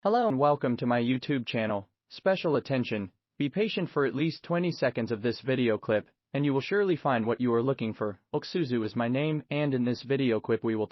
Hello and welcome to my YouTube channel. Special attention, be patient for at least 20 seconds of this video clip, and you will surely find what you are looking for. Alexandru is my name, and in this video clip we will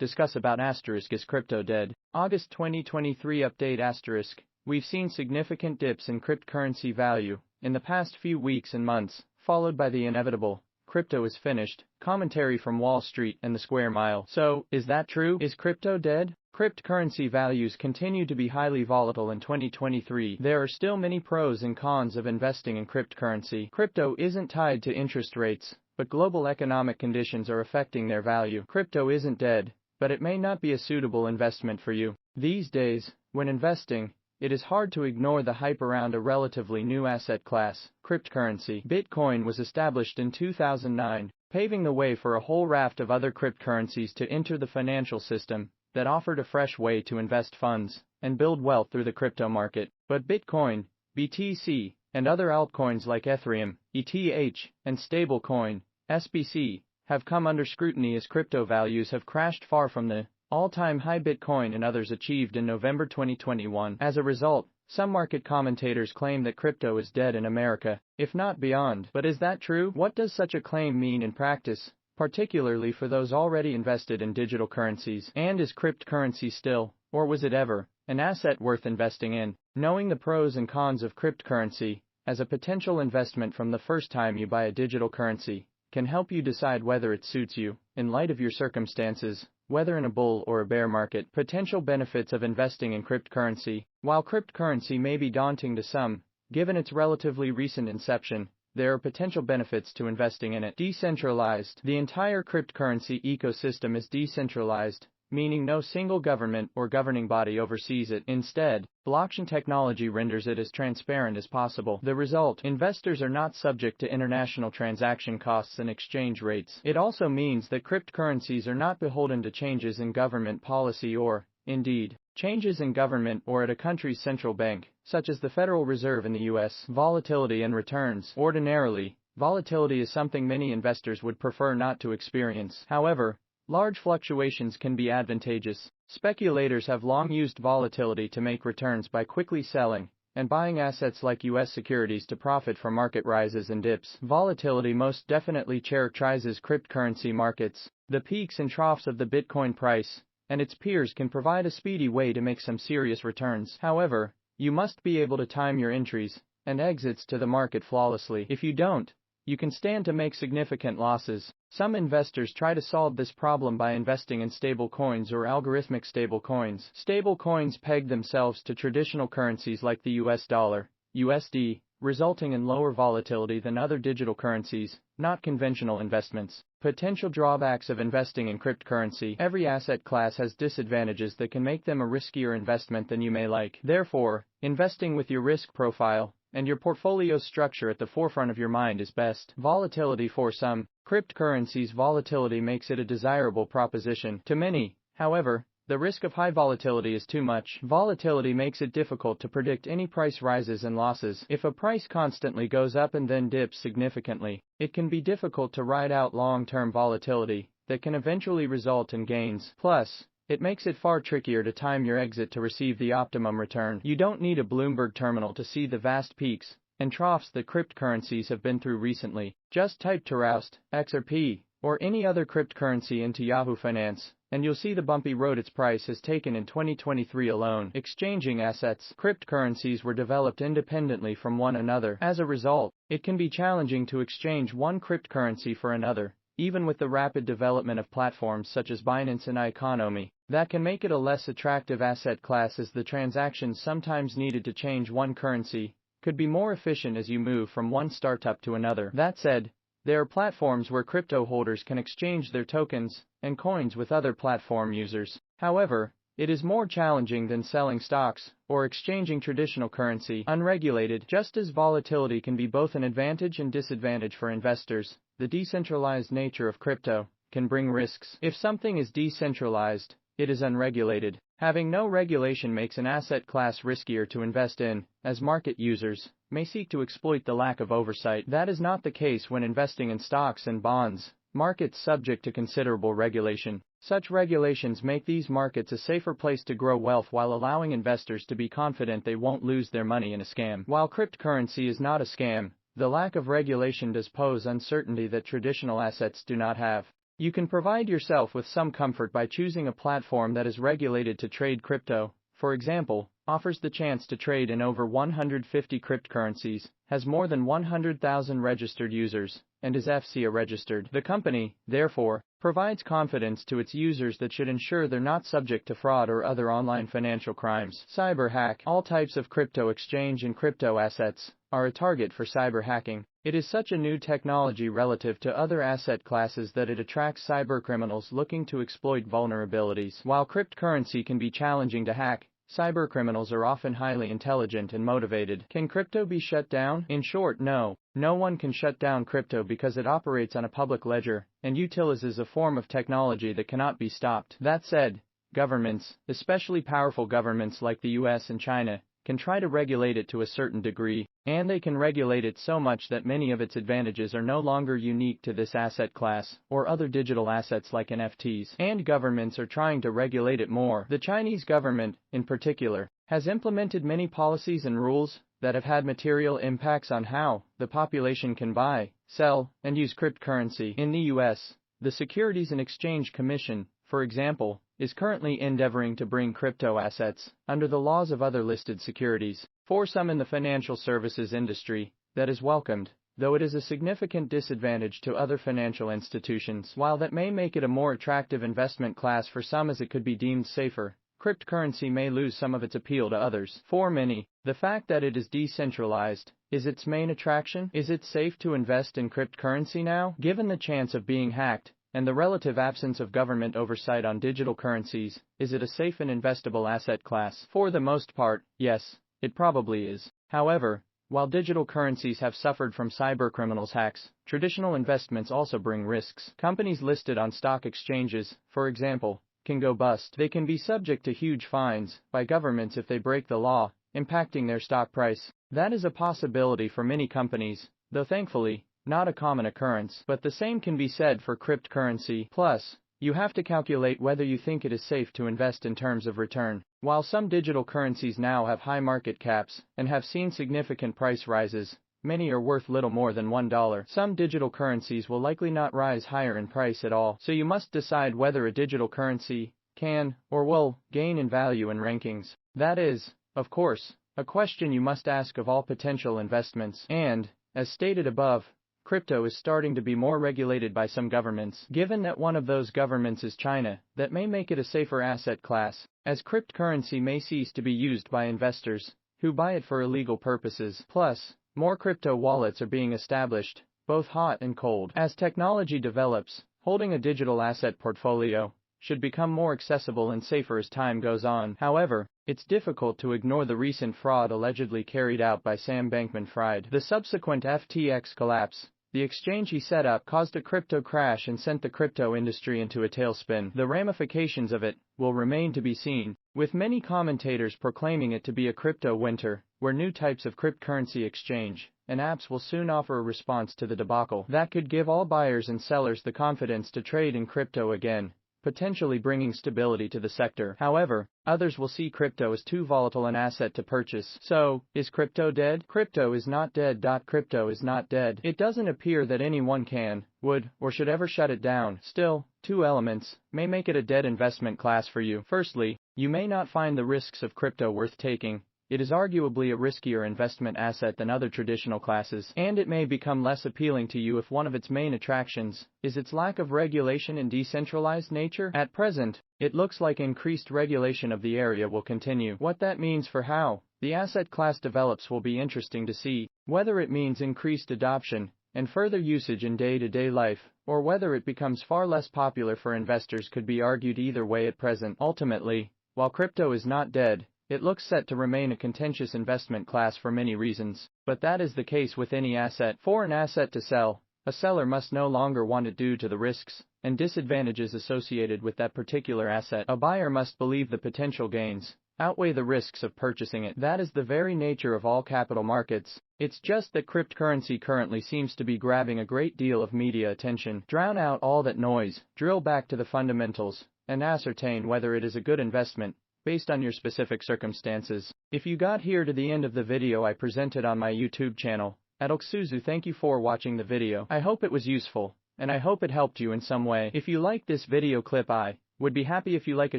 discuss about is crypto dead? August 2023 update We've seen significant dips in cryptocurrency value in the past few weeks and months, followed by the inevitable "crypto is finished" commentary from Wall Street and the Square Mile. So, is that true? Is crypto dead? Cryptocurrency values continue to be highly volatile in 2023. There are still many pros and cons of investing in cryptocurrency. Crypto isn't tied to interest rates, but global economic conditions are affecting their value. Crypto isn't dead, but it may not be a suitable investment for you. These days, when investing, it is hard to ignore the hype around a relatively new asset class, cryptocurrency. Bitcoin was established in 2009, paving the way for a whole raft of other cryptocurrencies to enter the financial system that offered a fresh way to invest funds and build wealth through the crypto market. But Bitcoin, BTC, and other altcoins like Ethereum, ETH, and stablecoin, SBC, have come under scrutiny as crypto values have crashed far from the all-time high Bitcoin and others achieved in November 2021. As a result, some market commentators claim that crypto is dead in America, if not beyond. But is that true? What does such a claim mean in practice, particularly for those already invested in digital currencies? And is cryptocurrency still, or was it ever, an asset worth investing in? Knowing the pros and cons of cryptocurrency as a potential investment from the first time you buy a digital currency can help you decide whether it suits you, in light of your circumstances, whether in a bull or a bear market. Potential benefits of investing in cryptocurrency. While cryptocurrency may be daunting to some, given its relatively recent inception, there are potential benefits to investing in it. Decentralized. The entire cryptocurrency ecosystem is decentralized, meaning no single government or governing body oversees it. Instead, blockchain technology renders it as transparent as possible. The result: investors are not subject to international transaction costs and exchange rates. It also means that cryptocurrencies are not beholden to changes in government policy or, indeed, changes in government or at a country's central bank, such as the Federal Reserve in the U.S. Volatility and returns. Ordinarily, volatility is something many investors would prefer not to experience. However, large fluctuations can be advantageous. Speculators have long used volatility to make returns by quickly selling and buying assets like U.S. securities to profit from market rises and dips. Volatility most definitely characterizes cryptocurrency markets. The peaks and troughs of the Bitcoin price and its peers can provide a speedy way to make some serious returns. However, you must be able to time your entries and exits to the market flawlessly. If you don't, you can stand to make significant losses. Some investors try to solve this problem by investing in stable coins or algorithmic stable coins. Stable coins peg themselves to traditional currencies like the US dollar, USD, resulting in lower volatility than other digital currencies, not conventional investments. Potential drawbacks of investing in cryptocurrency. Every asset class has disadvantages that can make them a riskier investment than you may like. Therefore, investing with your risk profile and your portfolio structure at the forefront of your mind is best. Volatility. For some cryptocurrencies, volatility makes it a desirable proposition. To many, however, the risk of high volatility is too much. Volatility makes it difficult to predict any price rises and losses. If a price constantly goes up and then dips significantly, it can be difficult to ride out long-term volatility that can eventually result in gains. Plus, it makes it far trickier to time your exit to receive the optimum return. You don't need a Bloomberg terminal to see the vast peaks and troughs that cryptocurrencies have been through recently. Just type Terraust, XRP, or any other cryptocurrency into Yahoo Finance, and you'll see the bumpy road its price has taken in 2023 alone. Exchanging assets. Cryptocurrencies were developed independently from one another. As a result, it can be challenging to exchange one cryptocurrency for another, even with the rapid development of platforms such as businessandeconomy. That can make it a less attractive asset class, as the transactions sometimes needed to change one currency could be more efficient as you move from one startup to another. That said, there are platforms where crypto holders can exchange their tokens and coins with other platform users. However, it is more challenging than selling stocks or exchanging traditional currency unregulated. Just as volatility can be both an advantage and disadvantage for investors, the decentralized nature of crypto can bring risks. If something is decentralized, it is unregulated. Having no regulation makes an asset class riskier to invest in, as market users may seek to exploit the lack of oversight. That is not the case when investing in stocks and bonds, markets subject to considerable regulation. Such regulations make these markets a safer place to grow wealth while allowing investors to be confident they won't lose their money in a scam. While cryptocurrency is not a scam, the lack of regulation does pose uncertainty that traditional assets do not have. You can provide yourself with some comfort by choosing a platform that is regulated to trade crypto. For example, offers the chance to trade in over 150 cryptocurrencies, has more than 100,000 registered users, and is FCA registered. The company, therefore, provides confidence to its users that should ensure they're not subject to fraud or other online financial crimes. Cyber hack. All types of crypto exchange and crypto assets are a target for cyber hacking. It is such a new technology relative to other asset classes that it attracts cybercriminals looking to exploit vulnerabilities. While cryptocurrency can be challenging to hack, cybercriminals are often highly intelligent and motivated. Can crypto be shut down? In short, no. No one can shut down crypto because it operates on a public ledger and utilizes a form of technology that cannot be stopped. That said, governments, especially powerful governments like the US and China, can try to regulate it to a certain degree, and they can regulate it so much that many of its advantages are no longer unique to this asset class or other digital assets like NFTs. And governments are trying to regulate it more. The Chinese government, in particular, has implemented many policies and rules that have had material impacts on how the population can buy, sell, and use cryptocurrency. In the US, the Securities and Exchange Commission, for example, is currently endeavoring to bring crypto assets under the laws of other listed securities. For some in the financial services industry, that is welcomed, though it is a significant disadvantage to other financial institutions. While that may make it a more attractive investment class for some as it could be deemed safer, cryptocurrency may lose some of its appeal to others. For many, the fact that it is decentralized is its main attraction. Is it safe to invest in cryptocurrency now? Given the chance of being hacked and the relative absence of government oversight on digital currencies, is it a safe and investable asset class? For the most part, yes, it probably is. However, while digital currencies have suffered from cybercriminals' hacks, traditional investments also bring risks. Companies listed on stock exchanges, for example, can go bust. They can be subject to huge fines by governments if they break the law, impacting their stock price. That is a possibility for many companies, though thankfully, not a common occurrence. But the same can be said for cryptocurrency. Plus, you have to calculate whether you think it is safe to invest in terms of return. While some digital currencies now have high market caps and have seen significant price rises, many are worth little more than $1. Some digital currencies will likely not rise higher in price at all. So you must decide whether a digital currency can or will gain in value in rankings. That is, of course, a question you must ask of all potential investments. And, as stated above, crypto is starting to be more regulated by some governments. Given that one of those governments is China, that may make it a safer asset class, as cryptocurrency may cease to be used by investors who buy it for illegal purposes. Plus, more crypto wallets are being established, both hot and cold. As technology develops, holding a digital asset portfolio should become more accessible and safer as time goes on. However, it's difficult to ignore the recent fraud allegedly carried out by Sam Bankman-Fried. The subsequent FTX collapse, the exchange he set up, caused a crypto crash and sent the crypto industry into a tailspin. The ramifications of it will remain to be seen, with many commentators proclaiming it to be a crypto winter, where new types of cryptocurrency exchange and apps will soon offer a response to the debacle. That could give all buyers and sellers the confidence to trade in crypto again, potentially bringing stability to the sector. However, others will see crypto as too volatile an asset to purchase. So, is crypto dead? Crypto is not dead. Crypto is not dead. It doesn't appear that anyone can, would, or should ever shut it down. Still, two elements may make it a dead investment class for you. Firstly, you may not find the risks of crypto worth taking. It is arguably a riskier investment asset than other traditional classes, and it may become less appealing to you if one of its main attractions is its lack of regulation and decentralized nature. At present, it looks like increased regulation of the area will continue. What that means for how the asset class develops will be interesting to see, whether it means increased adoption and further usage in day-to-day life, or whether it becomes far less popular for investors could be argued either way at present. Ultimately, while crypto is not dead, it looks set to remain a contentious investment class for many reasons, but that is the case with any asset. For an asset to sell, a seller must no longer want it due to the risks and disadvantages associated with that particular asset. A buyer must believe the potential gains outweigh the risks of purchasing it. That is the very nature of all capital markets. It's just that cryptocurrency currently seems to be grabbing a great deal of media attention. Drown out all that noise, drill back to the fundamentals, and ascertain whether it is a good investment, based on your specific circumstances. If you got here to the end of the video I presented on my YouTube channel, at Alexandru, thank you for watching the video. I hope it was useful, and I hope it helped you in some way. If you liked this video clip, I would be happy if you like a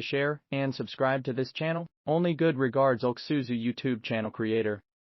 share and subscribe to this channel. Only good regards, Alexandru YouTube channel creator.